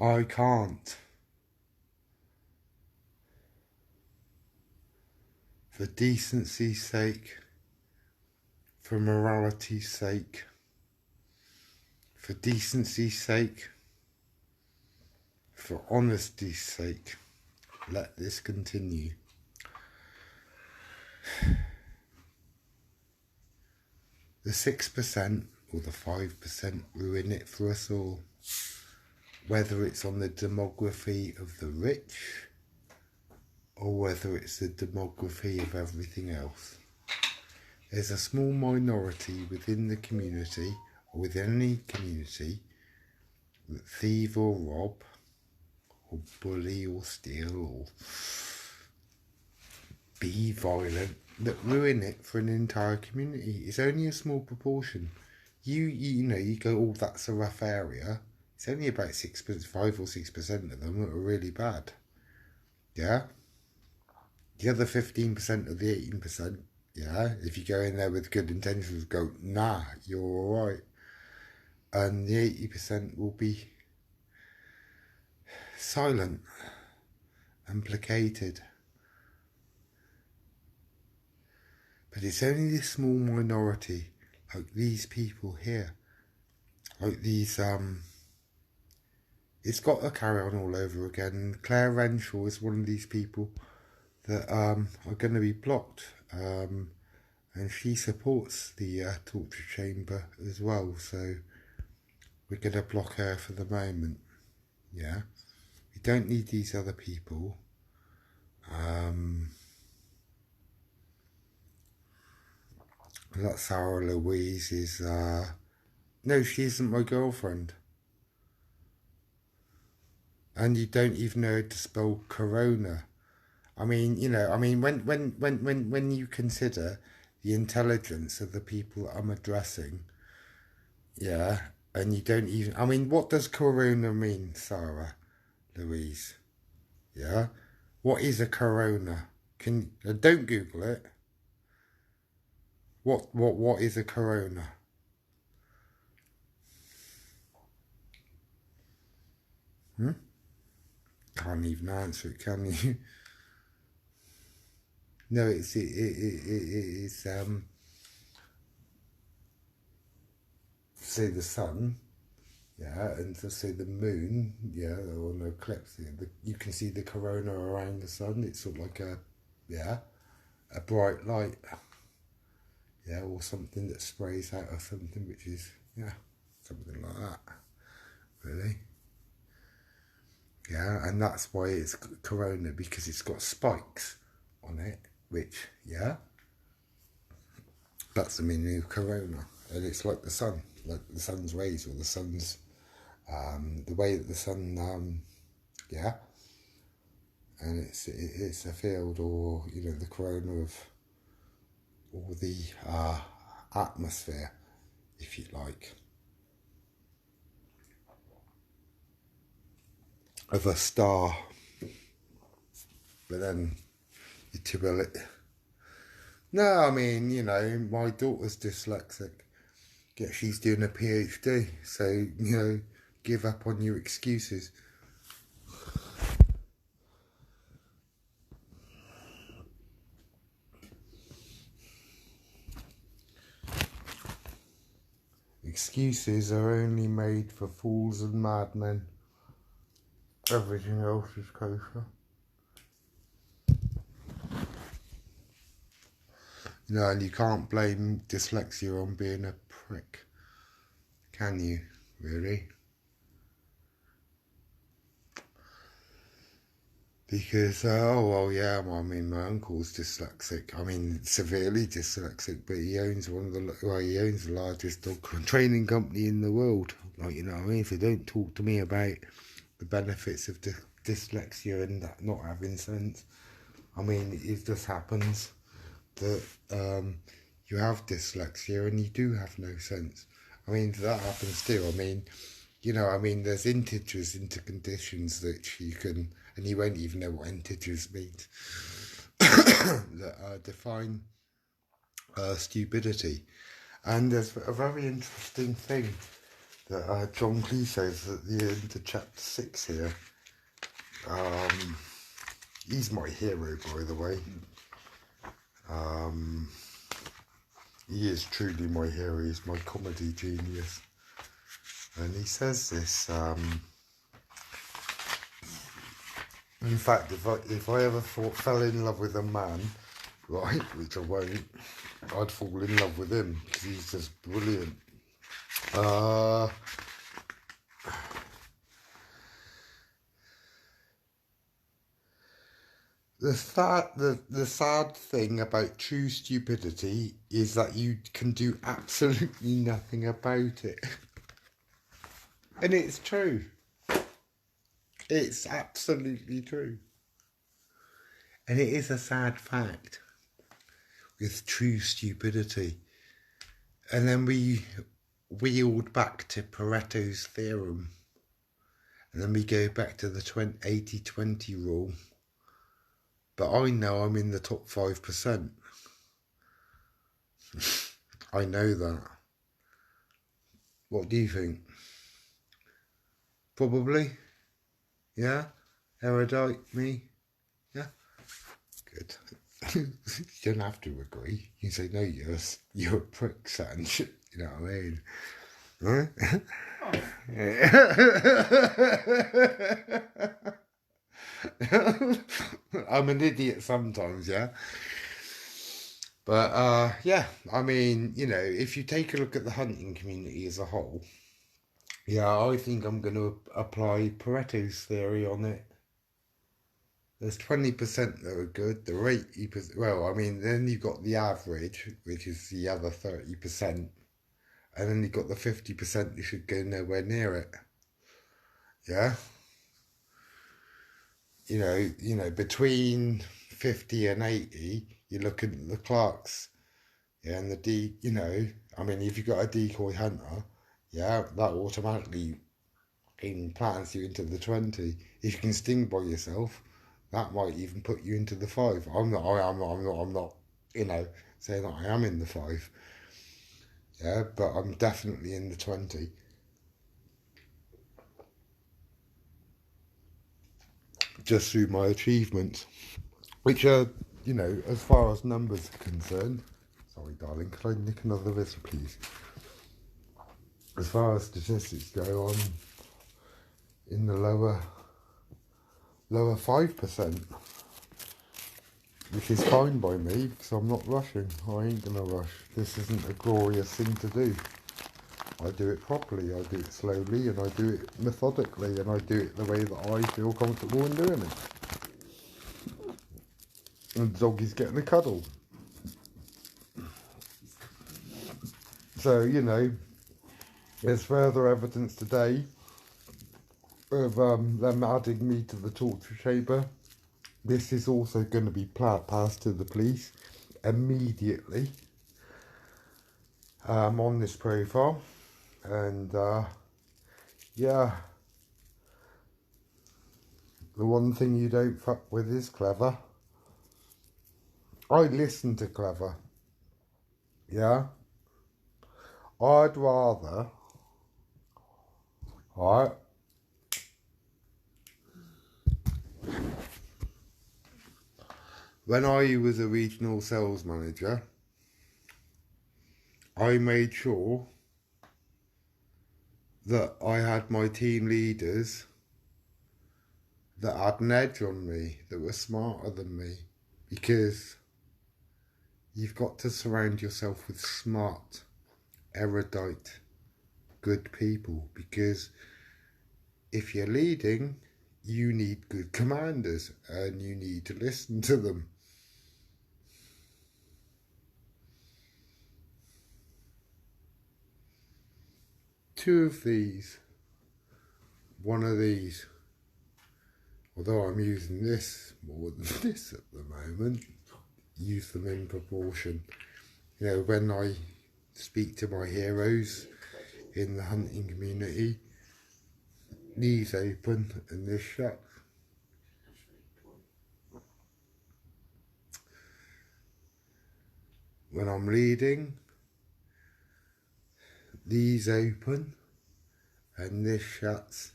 I can't. For decency's sake, for morality's sake, for decency's sake, for honesty's sake, let this continue. The 6% or the 5% ruin it for us all. Whether it's on the demography of the rich, or whether it's the demography of everything else. There's a small minority within the community, or within any community, that thieve or rob, or bully or steal, or be violent, that ruin it for an entire community. It's only a small proportion. You know, you go, oh, that's a rough area. it's only about 6%, 5 or 6% of them that are really bad. Yeah? The other 15% of the 18%, yeah, if you go in there with good intentions, go, nah, you're alright. And the 80% will be silent and placated. But it's only this small minority, like these people here, like these, it's got to carry on all over again. Claire Renshaw is one of these people that are going to be blocked, and she supports the torture chamber as well, so we're going to block her for the moment. Yeah, we don't need these other people. That Sarah Louise is no, she isn't my girlfriend. And you don't even know how to spell corona. I mean, you know, I mean, when you consider the intelligence of the people that I'm addressing, yeah, and you don't even, I mean, what does corona mean, Sarah Louise? Yeah, what is a corona? Don't Google it. What is a corona? Can't even answer it, can you? No, it's say the sun, yeah, and to say the moon, yeah, or an eclipse. You can see the corona around the sun. It's sort of like a bright light, yeah, or something that sprays out of something, which is something like that, really. Yeah, and that's why it's corona, because it's got spikes on it, which, yeah, that's the meaning of corona. And it's like the sun, like the sun's rays, or the sun's, the way that the sun, yeah, and it's a field, or, you know, the corona of, or the atmosphere, if you like, of a star. But then you tibble it. No, I mean, you know, my daughter's dyslexic. Yeah, she's doing a PhD, so, you know, give up on your excuses. Excuses are only made for fools and madmen. Everything else is kosher. You know, and you can't blame dyslexia on being a prick, can you, really? Because, oh, well, yeah, well, I mean, my uncle's dyslexic. I mean, severely dyslexic, but he owns he owns the largest dog training company in the world. Like, you know what I mean? So don't talk to me about the benefits of dyslexia and that not having sense. I mean, it just happens that you have dyslexia and you do have no sense. I mean, that happens too. I mean, you know, I mean, there's integers into conditions that you can, and you won't even know what integers means, that define stupidity. And there's a very interesting thing that John Clee says at the end of chapter 6 here. He's my hero, by the way. He is truly my hero. He's my comedy genius. And he says this, in fact, if I ever fell in love with a man, right, which I won't, I'd fall in love with him, because he's just brilliant. The sad thing about true stupidity is that you can do absolutely nothing about it. And it's true. It's absolutely true. And it is a sad fact with true stupidity. And then we wheeled back to Pareto's theorem. And then we go back to the 80-20 rule. But I know I'm in the top 5%. I know that. What do you think? Probably? Yeah? Erudite, me? Yeah? Good. You don't have to agree. You say, no, you're a prick, Sanchez. You know what I mean? Huh? I'm an idiot sometimes, yeah? But, yeah, I mean, you know, if you take a look at the hunting community as a whole, yeah, I think I'm going to apply Pareto's theory on it. There's 20% that are good, the 80%, well, I mean, then you've got the average, which is the other 30%, and then you've got the 50% you should go nowhere near it. Yeah? You know, between 50 and 80, you're looking at the Clarks, yeah, and you know, I mean, if you've got a decoy hunter, yeah, that automatically implants you into the 20. If you can sting by yourself, that might even put you into the 5. I'm not, you know, saying that I am in the 5. Yeah, but I'm definitely in the 20. Just through my achievements, which are, you know, as far as numbers are concerned. Sorry, darling, could I nick another visit, please? As far as statistics go, I'm in the lower 5%. Which is fine by me, because I'm not rushing. I ain't gonna rush. This isn't a glorious thing to do. I do it properly, I do it slowly, and I do it methodically, and I do it the way that I feel comfortable in doing it. And the doggy's getting a cuddle. So, you know, there's further evidence today of them adding me to the torture chamber. This is also going to be passed to the police immediately on this profile. And yeah, the one thing you don't fuck with is Clever. I listen to Clever. Yeah, I'd rather, right, when I was a regional sales manager, I made sure that I had my team leaders that had an edge on me, that were smarter than me, because you've got to surround yourself with smart, erudite, good people, because if you're leading, you need good commanders and you need to listen to them. Two of these, one of these, although I'm using this more than this at the moment, use them in proportion. You know, when I speak to my heroes in the hunting community, these open and this shut. When I'm leading, these open and this shuts,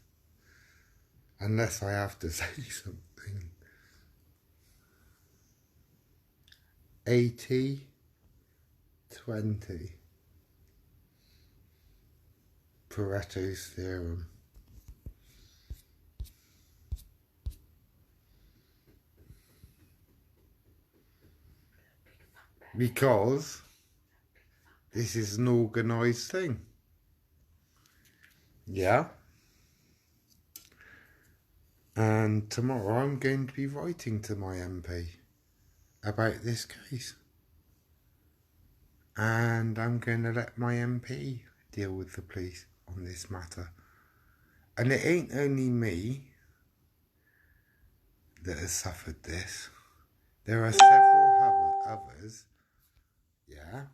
unless I have to say something. 80-20. Pareto's theorem. Because this is an organised thing. Yeah. And tomorrow I'm going to be writing to my MP about this case. And I'm going to let my MP deal with the police on this matter. And it ain't only me that has suffered this. There are several others, yeah,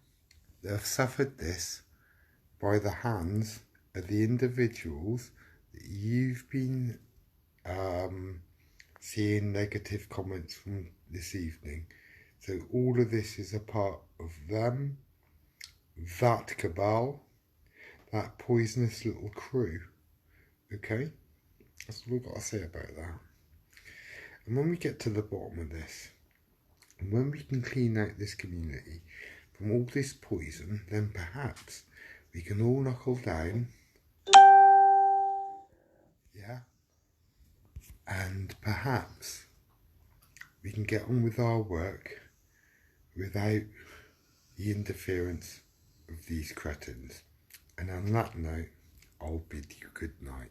that have suffered this by the hands of the individuals that you've been seeing negative comments from this evening. So all of this is a part of them, that cabal, that poisonous little crew. Okay? That's all we've got to say about that. And when we get to the bottom of this, and when we can clean out this community from all this poison, then perhaps we can all knuckle down. Yeah? And perhaps we can get on with our work without the interference of these cretins. And on that note, I'll bid you good night.